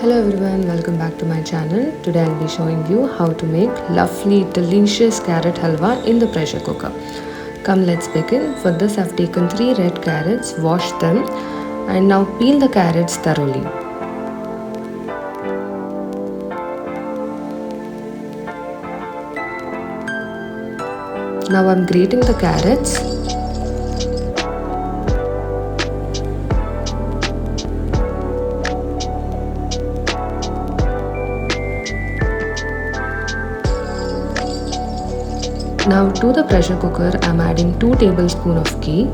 Hello everyone, welcome back to my channel. Today I'll be showing you how to make lovely delicious carrot halwa in the pressure cooker. Come, let's begin. For this I've taken 3 red carrots, washed them and now peel the carrots thoroughly. Now I'm grating the carrots. Now to the pressure cooker, I'm adding 2 tablespoons of ghee.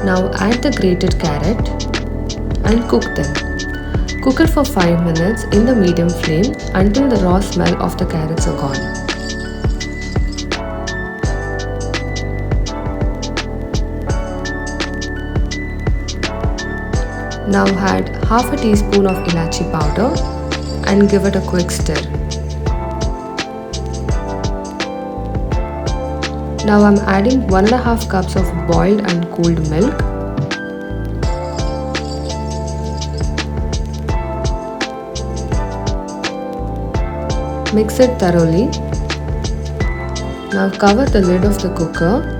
Now add the grated carrot and cook them. Cook it for 5 minutes in the medium flame until the raw smell of the carrots are gone. Now add half a teaspoon of ilachi powder and give it a quick stir. Now I'm adding 1.5 cups of boiled and cooled milk. Mix it thoroughly. Now cover the lid of the cooker.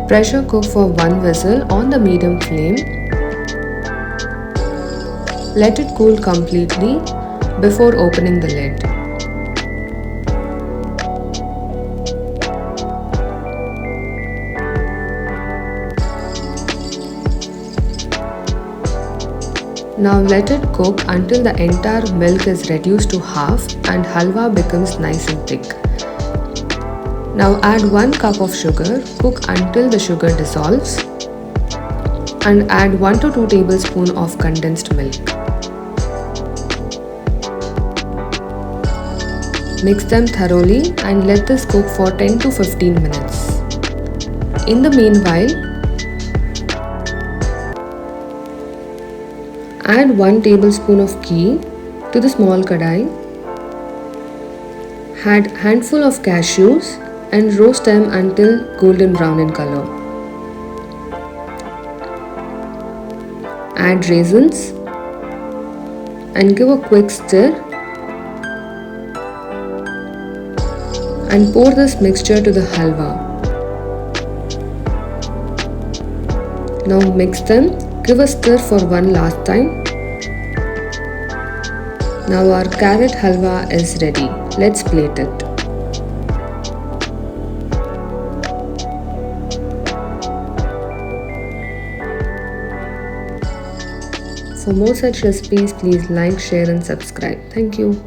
Pressure cook for 1 whistle on the medium flame. Let it cool completely before opening the lid. Now let it cook until the entire milk is reduced to half and halwa becomes nice and thick. Now add 1 cup of sugar, cook until the sugar dissolves and add 1 to 2 tablespoons of condensed milk. Mix them thoroughly and let this cook for 10 to 15 minutes. In the meanwhile, add 1 tablespoon of ghee to the small kadai. Add handful of cashews and roast them until golden brown in color. Add raisins and give a quick stir and pour this mixture to the halwa. Now mix them, give a stir for one last time. Now our carrot halwa is ready. Let's plate it. For more such recipes, please like, share and subscribe. Thank you.